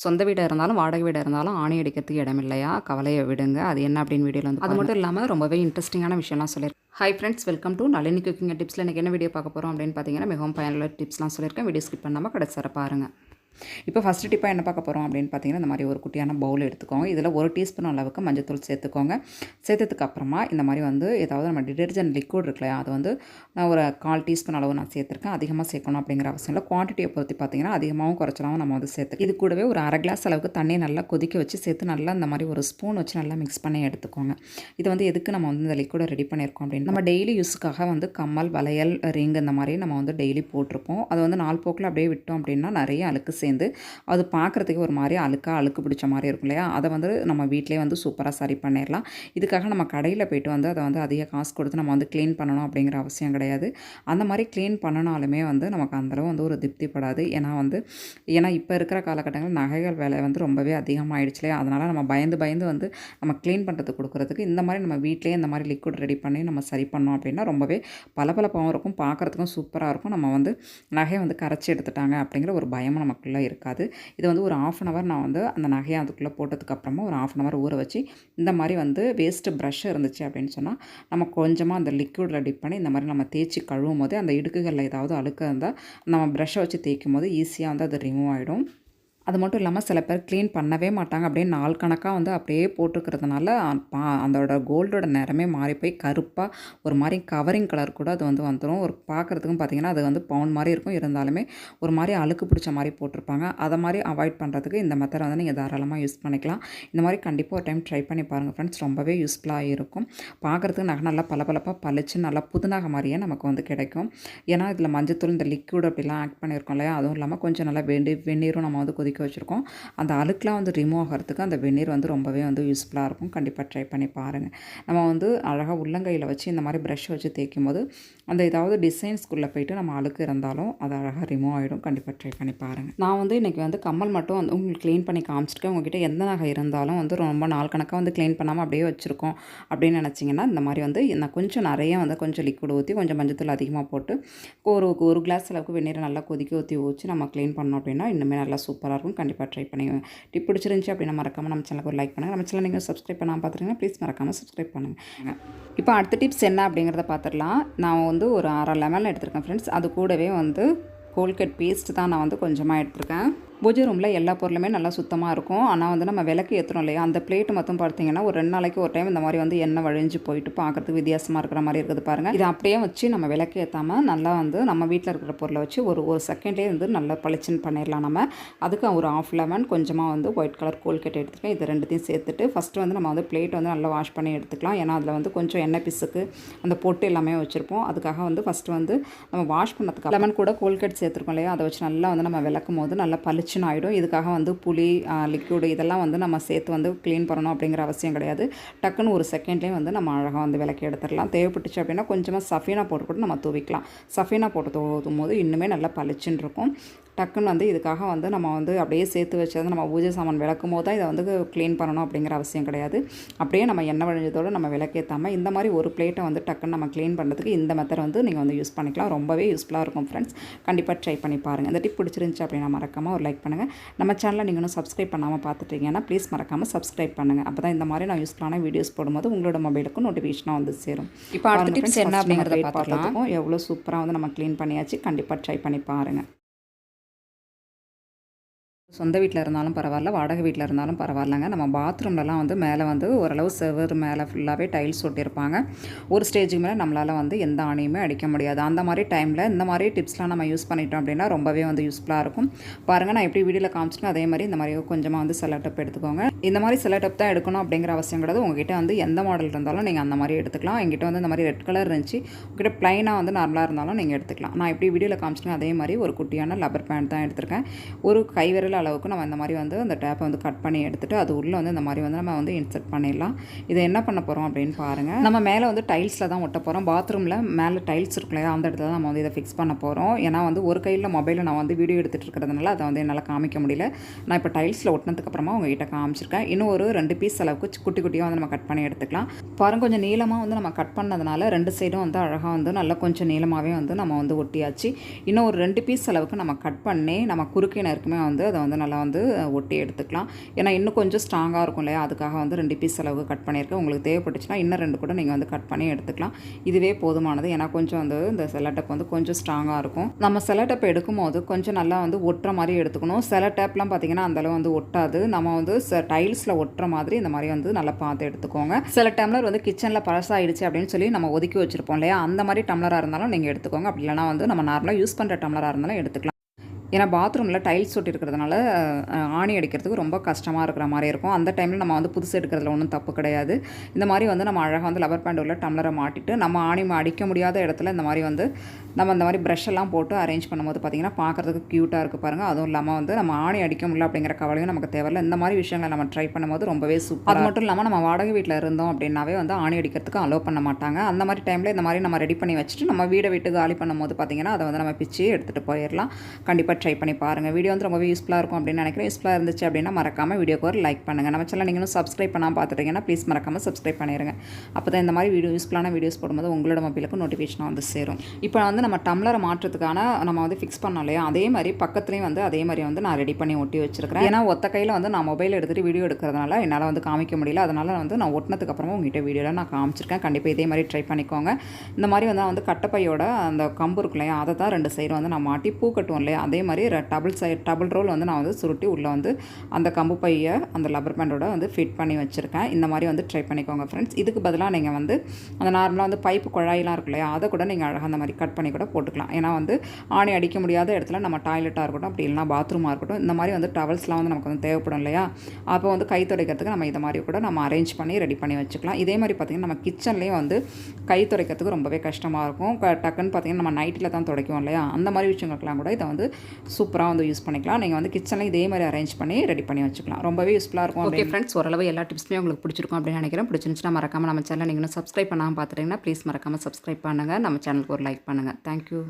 சொந்த வீடா இருந்தாலும், வாடகை வீடா இருந்தாலும் ஆணி அடிக்கிறதுக்கு இடம் இல்லையா? கவலைய விடுங்க. அது என்ன அப்படின்னு வீடியோல வந்து அது மட்டும் இல்லாம ரொம்பவே இன்ட்ரெஸ்டிங்கான விஷயம்லாம் சொல்லியிருக்கேன். Hi friends, welcome to Nalini cooking and டிப்ஸ்ல இன்னைக்கு என்ன வீடியோ பார்க்க போறோம் அப்படின்னு பார்த்தீங்கன்னா, மிகவும் பயனுள்ள டிப்ஸ்லாம் சொல்லியிருக்கேன். வீடியோ ஸ்கிப் பண்ணாம கடைசி வரை பாருங்க. இப்போ ஃபஸ்ட்டு டிப்பாக என்ன பார்க்க போகிறோம் அப்படின்னு பார்த்தீங்கன்னா, இந்த மாதிரி ஒரு குட்டியான பவுல் எடுத்துக்கோங்க. இதில் 1 டீஸ்பூன் அளவுக்கு மஞ்சத்தூள் சேர்த்துக்கோங்க. சேர்த்ததுக்கு அப்புறமா இந்த மாதிரி வந்து ஏதாவது நம்ம டிடர்ஜென்ட் லிக்விட் இருக்கு இல்லையா, அது வந்து நான் ஒரு 1/4 டீஸ்பூன் அளவு நான் சேர்த்துருக்கேன். அதிகமாக சேர்க்கணும் அப்படிங்கிற அவசியம் இல்லை. குவான்டிட்டியை பொறுத்து பார்த்தீங்கன்னா அதிகமாகவும் குறைச்சலாகவும் நம்ம வந்து சேர்த்து இது கூடவே ஒரு 1/2 கிளாஸ் அளவுக்கு தண்ணியை நல்லா கொதிக்க வச்சு சேர்த்து நல்லா இந்த மாதிரி ஒரு ஸ்பூன் வச்சு நல்லா மிக்ஸ் பண்ணி எடுத்துக்கோங்க. இது வந்து எதுக்கு நம்ம வந்து இந்த லிக்விடை ரெடி பண்ணியிருக்கோம் அப்படின்னு நம்ம டெய்லி யூஸுக்காக வந்து கம்மல், வளையல், ரிங் இந்த மாதிரி நம்ம வந்து டெய்லி போட்டிருப்போம். அது வந்து 4 போக்கில் அப்படியே விட்டோம் அப்படின்னா நிறைய அழுக்கு சேர்ந்து அது பார்க்குறதுக்கு ஒரு மாதிரி அழுக்கு பிடிச்ச மாதிரி இருக்கும் இல்லையா, அதை வந்து நம்ம வீட்டிலே வந்து சூப்பராக சரி பண்ணிடலாம். இதுக்காக நம்ம கடையில் போய்ட்டு வந்து அதை வந்து அதிக காசு கொடுத்து நம்ம வந்து க்ளீன் பண்ணணும் அப்படிங்கிற அவசியம் கிடையாது. அந்த மாதிரி க்ளீன் பண்ணனாலுமே வந்து நமக்கு அந்தளவு வந்து ஒரு திருப்திப்படாது. ஏன்னா இப்போ இருக்கிற காலகட்டங்களில் நகைகள் விலை வந்து ரொம்பவே அதிகமாகிடுச்சு இல்லையா, அதனால் நம்ம பயந்து வந்து நம்ம க்ளீன் பண்ணுறதுக்கு கொடுக்குறதுக்கு இந்த மாதிரி நம்ம வீட்டிலே இந்த மாதிரி லிக்விட் ரெடி பண்ணி நம்ம சரி பண்ணோம் அப்படின்னா ரொம்பவே பளபளப்பாகவும் இருக்கும், பார்க்குறதுக்கும் சூப்பராக இருக்கும். நம்ம வந்து நகையை வந்து கரைச்சி எடுத்துட்டாங்க அப்படிங்கிற ஒரு பயமும் நமக்குள்ளே இருக்காது. இது வந்து ஒரு 1/2 அன் ஹவர் நான் வந்து அந்த நகையை அதுக்குள்ளே போட்டதுக்கப்புறமா ஒரு 1/2 அன் ஹவர் ஊற வச்சு இந்த மாதிரி வந்து வேஸ்ட்டு ப்ரஷ் இருந்துச்சு அப்படின்னு சொன்னால் நம்ம கொஞ்சமாக அந்த லிக்விடில் டிப் பண்ணி இந்த மாதிரி நம்ம தேய்ச்சி கழுவும் போது அந்த இடுக்குகளில் ஏதாவது அழுக்கு இருந்தால் நம்ம ப்ரஷ்ஷை வச்சு தேய்க்கும் போது ஈஸியாக வந்து அது ரிமூவ் ஆகிடும். அது மட்டும் இல்லாமல் சில பேர் க்ளீன் பண்ணவே மாட்டாங்க. அப்படியே நாள் கணக்காக வந்து அப்படியே போட்டுக்கிறதுனால அதோட கோல்டோட நிறமே மாறி போய் கருப்பாக ஒரு மாதிரி கவரிங் கலர் கூட அது வந்து வந்துடும். ஒரு பார்க்குறதுக்கும் பார்த்திங்கன்னா அது வந்து பவுன் மாதிரி இருக்கும், இருந்தாலுமே ஒரு மாதிரி அழுக்கு பிடிச்ச மாதிரி போட்டிருப்பாங்க. அதை மாதிரி அவாய்ட் பண்ணுறதுக்கு இந்த மெத்தட் வந்து நீங்கள் தாராளமாக யூஸ் பண்ணிக்கலாம். இந்த மாதிரி கண்டிப்பாக ஒரு டைம் ட்ரை பண்ணி பாருங்கள் ஃப்ரெண்ட்ஸ், ரொம்பவே யூஸ்ஃபுல்லாக இருக்கும். பார்க்குறதுக்கு நகை நல்லா பளபளப்பாக பளிச்சு நல்லா புது நகை மாதிரியே நமக்கு வந்து கிடைக்கும். ஏன்னா இதில் மஞ்சத்தூள் இந்த லிக்விட் அப்படிலாம் ஆட் பண்ணியிருக்கோம் இல்லையா, அதுவும் இல்லாமல் கொஞ்சம் நல்லா வெந்நீரும் நம்ம வந்து கொதிக்க வச்சுருக்கோம். அந்த அழுக்கெலாம் வந்து ரிமூவ் ஆகிறதுக்கு அந்த வெந்நீர் வந்து ரொம்பவே வந்து யூஸ்ஃபுல்லாக இருக்கும். கண்டிப்பாக ட்ரை பண்ணி பாருங்கள். நம்ம வந்து அழகாக உள்ளங்கையில் வச்சு இந்த மாதிரி ப்ரஷ் வச்சு தேய்க்கும் போது அந்த ஏதாவது டிசைன்ஸ்குள்ளே போய்ட்டு நம்ம அழுக்கு இருந்தாலும் அது அழகாக ரிமூவ் ஆகிடும். கண்டிப்பாக ட்ரை பண்ணி பாருங்கள். நான் வந்து இன்றைக்கி வந்து கம்மல் மட்டும் வந்து உங்களுக்கு க்ளீன் பண்ணி காமிச்சிருக்கேன். உங்கள்கிட்ட எந்த நகை இருந்தாலும் வந்து ரொம்ப நாள் கணக்காக வந்து க்ளீன் பண்ணாமல் அப்படியே வச்சுருக்கோம் அப்படின்னு நினச்சிங்கன்னா இந்த மாதிரி வந்து நான் கொஞ்சம் நிறைய வந்து கொஞ்சம் லிக்விட் ஊற்றி கொஞ்சம் மஞ்சத்தூள் அதிகமாக போட்டு ஒரு கிளாஸ் அளவுக்கு வெந்நீரை நல்லா ஊற்றி நம்ம க்ளீன் பண்ணோம் அப்படின்னா இன்னுமே நல்லா சூப்பராக இருக்கும். கண்டிப்பாக ட்ரை பண்ணுவேன். டிப் பிடிச்சிருந்துச்சி அப்படின்னா மறக்காமல் நம்ம சேனலுக்கு ஒரு லைக் பண்ணுங்கள். நம்ம சேனல் நீங்கள் சப்ஸ்கிரைப் பண்ணாமல் பார்த்துருங்கன்னா ப்ளீஸ் மறக்காமல் சப்ஸ்கிரைப் பண்ணுங்கள். இப்போ அடுத்த டிப்ஸ் என்ன அப்படிங்கிறத பார்த்துடலாம். நான் வந்து ஒரு 1/2 லெமன் எடுத்திருக்கேன் ஃப்ரெண்ட்ஸ். அது கூடவே வந்து கோல்கேட் பேஸ்ட் தான் நான் வந்து கொஞ்சமாக எடுத்திருக்கேன். பூஜை ரூமில் எல்லா பொருளுமே நல்லா சுத்தமாக இருக்கும். ஆனால் வந்து நம்ம விளக்கு ஏற்றுறோம் இல்லையா, அந்த பிளேட்டு மட்டும் பார்த்தீங்கன்னா ஒரு 2 நாளைக்கு ஒரு டைம் இந்த மாதிரி வந்து எண்ணெய் வழிஞ்சு போயிட்டு பார்க்குறதுக்கு வித்தியாசமாக இருக்கிற மாதிரி இருக்குது பாருங்கள். இதை அப்படியே வச்சு நம்ம விளக்கு ஏற்றாமல் நல்லா வந்து நம்ம வீட்டில் இருக்கிற பொருளை வச்சு ஒரு செகண்ட்லேயே வந்து நல்லா பளிச்சுன்னு பண்ணிடலாம். நம்ம அதுக்கு ஒரு 1/2 லெமன் கொஞ்சமாக வந்து ஒயிட் கலர் கோல்கேட் எடுத்துக்கேன். இது ரெண்டுத்தையும் சேர்த்துட்டு ஃபஸ்ட்டு வந்து நம்ம வந்து பிளேட் வந்து நல்லா வாஷ் பண்ணி எடுத்துக்கலாம். ஏன்னா அதில் வந்து கொஞ்சம் எண்ணெய் பிசுக்கு அந்த பொட்டு எல்லாமே வச்சுருப்போம். அதுக்காக வந்து ஃபஸ்ட்டு வந்து நம்ம வாஷ் பண்ணதுக்கு லெமன் கூட கோல்கேட் சேர்த்துருக்கோம் இல்லையா, அதை வச்சு நல்லா வந்து நம்ம விளக்கும் போது நல்லா பளிச்சுன்னு ஆகிடும். இதுக்காக வந்து புளி, லிக்விடு இதெல்லாம் வந்து நம்ம சேர்த்து வந்து க்ளீன் பண்ணணும் அப்படிங்கிற அவசியம் கிடையாது. டக்குன்னு ஒரு செகண்ட்லேயே வந்து நம்ம அழகாக வந்து விளக்கி எடுத்துடலாம். தேவைப்பட்டுச்சு அப்படின்னா கொஞ்சமாக சஃபீனா போட்டு கூட நம்ம தூவிக்கலாம். சஃபீனா போட்டு தூவும் போது இன்னுமே நல்லா பளிச்சுன்னு இருக்கும். டக்குன்னு வந்து இதுக்காக வந்து நம்ம வந்து அப்படியே சேர்த்து வச்சது நம்ம பூஜை சாமான் விளக்கும் போது தான் இதை வந்து க்ளீன் பண்ணணும் அப்படிங்கிற அவசியம் கிடையாது. அப்படியே நம்ம எண்ணெய் வழிஞ்சதோடு நம்ம விளக்கேற்றாமல் இந்த மாதிரி ஒரு பிளேட்டை வந்து டக்குன்னு நம்ம க்ளீன் பண்ணுறதுக்கு இந்த மெத்தட் வந்து நீங்கள் வந்து யூஸ் பண்ணிக்கலாம். ரொம்பவே யூஸ்ஃபுல்லாக இருக்கும் ஃப்ரெண்ட்ஸ். கண்டிப்பாக ட்ரை பண்ணி பாருங்கள். இந்த டிப் பிடிச்சிருந்துச்சி அப்படின்னா மறக்காமல் ஒரு லைக் பண்ணுங்கள். நம்ம சேனலை நீங்கள் இன்னும் சப்ஸ்கிரைப் பண்ணாமல் பார்த்துட்டீங்கன்னா ப்ளீஸ் மறக்காமல் சப்ஸ்கிரைப் பண்ணுங்கள். அப்போ தான் இந்த மாதிரி நான் யூஸ்ஃபுல்லான வீடியோஸ் போடும்போது உங்களோட மொபைலுக்கும் நோட்டிஃபிகேஷனாக வந்து சேரும். இப்போ அடுத்த டிப்ஸ் என்ன அப்படிங்கிறத பார்த்துக்கலாம். எவ்வளோ சூப்பராக வந்து நம்ம க்ளீன் பண்ணியாச்சு. கண்டிப்பாக ட்ரை பண்ணி பாருங்கள். சொந்த வீட்டில் இருந்தாலும் பரவாயில்ல, வாடகை வீட்டில் இருந்தாலும் பரவாயில்லங்க. நம்ம பாத்ரூம்லலாம் வந்து மேலே வந்து ஓரளவு செவர் மேலே ஃபுல்லாகவே டைல்ஸ் ஒட்டியிருப்பாங்க. ஒரு ஸ்டேஜுக்கு மேலே நம்மளால் வந்து எந்த ஆணியுமே அடிக்க முடியாது. அந்த மாதிரி டைமில் இந்த மாதிரி டிப்ஸ்லாம் நம்ம யூஸ் பண்ணிட்டோம் அப்படின்னா ரொம்பவே வந்து யூஸ்ஃபுல்லாக இருக்கும். பாருங்கள், நான் எப்படி வீடியோவில் காமிச்சிட்டேன் அதே மாதிரி இந்த மாதிரி கொஞ்சமாக வந்து செல்லோ டப் எடுத்துக்கோங்க. இந்த மாதிரி செல்லோ டப் தான் எடுக்கணும் அப்படிங்கிற அவசியம் கிடையாது. உங்ககிட்ட வந்து எந்த மாடல் இருந்தாலும் நீங்கள் அந்த மாதிரி எடுத்துக்கலாம். எங்கிட்ட வந்து இந்த மாதிரி ரெட் கலர் இருந்துச்சு. உங்ககிட்ட ப்ளைனாக வந்து நார்மலாக இருந்தாலும் நீங்கள் எடுத்துக்கலாம். நான் எப்படி வீடியோவில் காமிச்சிட்டேன் அதே மாதிரி ஒரு குட்டியான லப்பர் பேண்ட் தான் எடுத்திருக்கேன். ஒரு கைவிரல் அளவுக்கு நம்ம இந்த மாதிரி வந்து அந்த டேப்பை வந்து கட் பண்ணி எடுத்துகிட்டு அது உள்ளே வந்து இந்த மாதிரி வந்து நம்ம வந்து இன்சர்ட் பண்ணிடலாம். இதை என்ன பண்ண போகிறோம் அப்படின்னு பாருங்கள். நம்ம மேலே வந்து டைல்ஸில் தான் ஒட்ட போகிறோம். பாத்ரூமில் மேலே டைல்ஸ் இருக்கும் இல்லையா, அந்த இடத்துல தான் நம்ம வந்து இதை ஃபிக்ஸ் பண்ண போகிறோம். ஏன்னா வந்து ஒரு கையில் மொபைலில் நான் வந்து வீடியோ எடுத்துகிட்டு இருக்கிறதுனால அதை வந்து என்னால் காமிக்க முடியல. நான் இப்போ டைல்ஸில் ஒட்டினதுக்கப்புறமா உங்ககிட்ட காமிச்சிருக்கேன். இன்னும் ஒரு 2 பீஸ் அளவுக்கு குட்டி குட்டியாக வந்து நம்ம கட் பண்ணி எடுத்துக்கலாம். பாருங்கள், கொஞ்சம் நீளமாக வந்து நம்ம கட் பண்ணதுனால 2 சைடும் வந்து அழகாக வந்து நல்லா கொஞ்சம் நீளமாகவே வந்து நம்ம வந்து ஒட்டியாச்சு. இன்னும் ஒரு 2 பீஸ் அளவுக்கு நம்ம கட் பண்ணி நம்ம குறுக்கின இருக்குமே வந்து அதை வந்து நல்லா வந்து ஒட்டி எடுத்துக்கலாம். ஏன்னா இன்னும் கொஞ்சம் ஸ்ட்ராங்காக இருக்கும் இல்லையா, அதுக்காக வந்து 2 பீஸ் அளவுக்கு கட் பண்ணியிருக்கேன். உங்களுக்கு தேவைப்பட்டுச்சுன்னா இன்னும் 2 கூட நீங்கள் வந்து கட் பண்ணி எடுத்துக்கலாம். இதுவே போதுமானது. ஏன்னா கொஞ்சம் வந்து இந்த செல்லோ டேப் வந்து கொஞ்சம் ஸ்ட்ராங்காக இருக்கும். நம்ம செல்லோ டேப் எடுக்கும்போது கொஞ்சம் நல்லா வந்து ஒட்டுற மாதிரி எடுத்துக்கணும். செல்லோ டேப்லாம் பார்த்தீங்கன்னா அந்தளவு வந்து ஒட்டாது. நம்ம வந்து டைல்ஸில் ஒட்டுற மாதிரி இந்த மாதிரி வந்து நல்லா பார்த்து எடுத்துக்கோங்க. சில டம்ளர் வந்து கிச்சனில் பழசாயிடுச்சு அப்படின்னு சொல்லி நம்ம ஒதுக்கி வச்சுருப்போம் இல்லையா, அந்த மாதிரி டம்ளராக இருந்தாலும் நீங்கள் எடுத்துக்கோங்க. அப்படி இல்லைனா வந்து நம்ம நார்மலாக யூஸ் பண்ணுற டம்ளராக இருந்தாலும் எடுத்துக்கலாம். ஏன்னா பாத்ரூமில் டைல்ஸ் ஒட்டி இருக்கிறதுனால ஆணி அடிக்கிறதுக்கு ரொம்ப கஷ்டமாக இருக்கிற மாதிரி இருக்கும். அந்த டைமில் நம்ம வந்து புதுசு எடுக்கிறதுல ஒன்றும் தப்பு கிடையாது. இந்த மாதிரி வந்து நம்ம அழகாக வந்து லப்பர் பேண்ட் உள்ள டம்ளரை மாட்டிட்டு நம்ம ஆணி அடிக்க முடியாத இடத்துல இந்த மாதிரி வந்து நம்ம இந்த மாதிரி ப்ரஷ் எல்லாம் போட்டு அரேஞ்ச் பண்ணும்போது பார்த்திங்கன்னா பார்க்குறதுக்கு க்யூட்டாக இருக்குது பாருங்கள். அதுவும் இல்லாமல் வந்து நம்ம ஆணி அடிக்க முடியல அப்படிங்கிற கவலையும் நமக்கு தேவையில்லை. இந்த மாதிரி விஷயங்களை நம்ம ட்ரை பண்ணும்போது ரொம்பவே சூப்பர். அது மட்டும் இல்லாமல் நம்ம வாடகை வீட்டில் இருந்தோம் அப்படின்னாவே வந்து ஆணி அடிக்கிறதுக்கு அலோவ் பண்ண மாட்டாங்க. அந்த மாதிரி டைமில் இந்த மாதிரி நம்ம ரெடி பண்ணி வச்சுட்டு நம்ம வீடை விட்டு காலி பண்ணும்போது பார்த்திங்கன்னா அதை வந்து நம்ம பிச்சு எடுத்துகிட்டு போயிடலாம். கண்டிப்பாக ட்ரை பண்ணி பாருங்கள். வீடியோ வந்து ரொம்பவே யூஸ்ஃபுல்லாக இருக்கும் அப்படின்னு நினைக்கிறேன். யூஸ்ஃபுல்லாக இருந்துச்சு அப்படின்னா மறக்காமல் வீடியோக்கு ஒரு லைக் பண்ணுங்கள். நம்ம சேனல் நீங்களும் சப்ஸ்கிரைப் பண்ணாமல் பார்த்துட்டீங்கன்னா ப்ளீஸ் மறக்காமல் சப்ஸ்கிரைப் பண்ணிடுங்க. அப்போ தான் இந்த மாதிரி யூஸ்ஃபுல்லான வீடியோஸ் போடும்போது உங்களோட மொபைலுக்கு நோட்டிஃபிகேஷனாக வந்து சேரும். இப்போ வந்து நம்ம டம்ளரை மாற்றத்துக்கான நம்ம வந்து ஃபிக்ஸ் பண்ணோம் இல்லையா, அதே மாதிரி பக்கத்துலேயும் வந்து அதே மாதிரி வந்து நான் ரெடி பண்ணி ஒட்டி வச்சிருக்கிறேன். ஏன்னா ஒத்த கையில் வந்து நான் மொபைல் எடுத்துகிட்டு வீடியோ எடுக்கிறதுனால என்னால் வந்து காமிக்க முடியல. அதனால் வந்து நான் ஒட்டினதுக்கு அப்புறமா உங்கள்கிட்ட வீடியோவில் நான் காமிச்சிருக்கேன். கண்டிப்பாக இதே மாதிரி ட்ரை பண்ணிக்கோங்க. இந்த மாதிரி வந்து நான் வந்து கட்டப்பையோட அந்த கம்பு இருக்கு இல்லையா, அதை தான் 2 சைடு வந்து நான் மாட்டி பூ கட்டுவோம் இல்லையா, அதே மாதிரி டபுள் ரோல் வந்து நான் வந்து சுருட்டி உள்ளே வந்து அந்த கம்பு பையை அந்த லப்பர் பேண்டோட வந்து ஃபிட் பண்ணி வச்சுருக்கேன். இந்த மாதிரி வந்து ட்ரை பண்ணிக்கோங்க ஃப்ரெண்ட்ஸ். இதுக்கு பதிலாக நீங்கள் வந்து அந்த நார்மலாக வந்து பைப்பு குழாயெலாம் இருக்கு இல்லையா, அதை கூட நீங்கள் அழகாக அந்த மாதிரி கட் பண்ணி கூட போட்டுக்கலாம். ஏன்னா வந்து ஆணி அடிக்க முடியாத இடத்துல நம்ம டாய்லெட்டாக இருக்கட்டும், அப்படி இல்லைனா பாத்ரூமாக இருக்கட்டும், இந்த மாதிரி வந்து டவல்ஸ்லாம் வந்து நமக்கு வந்து தேவைப்படும் இல்லையா, அப்போ வந்து கை துடைக்கிறதுக்கு நம்ம இதை மாதிரி கூட நம்ம அரேஞ்ச் பண்ணி ரெடி பண்ணி வச்சுக்கலாம். இதே மாதிரி பார்த்திங்கன்னா நம்ம கிச்சன்லேயும் வந்து கை துடைக்கிறதுக்கு ரொம்பவே கஷ்டமாக இருக்கும். டக்குன்னு பார்த்திங்கன்னா நம்ம நைட்டில் தான் துடைக்குவோம் இல்லையா, அந்த மாதிரி விஷயங்களுக்கெல்லாம் கூட இதை வந்து சூப்பராக வந்து யூஸ் பண்ணிக்கலாம். நீங்கள் வந்து கிச்சனில் இதே மாதிரி அரேஞ்ச் பண்ணி ரெடி பண்ணி வச்சுக்கலாம். ரொம்பவே யூஸ்ஃபுல்லாக இருக்கும். ஓகே ஃப்ரெண்ட்ஸ், ஓரளவு எல்லா டிப்ஸுமே உங்களுக்கு பிடிச்சிருக்கும் அப்படின்னு நினைக்கிறேன். பிடிச்சிருந்துச்சுன்னா மறக்காமல் நம்ம சேனல் நீங்களும் சப்ஸ்கிரைப் பண்ணாமல் பார்த்துட்டீங்கன்னா ப்ளீஸ் மறக்காமல் சப்ஸ்கிரைப் பண்ணுங்கள். நம்ம சேனலுக்கு ஒரு லைக் பண்ணுங்கள். தேங்க்யூ.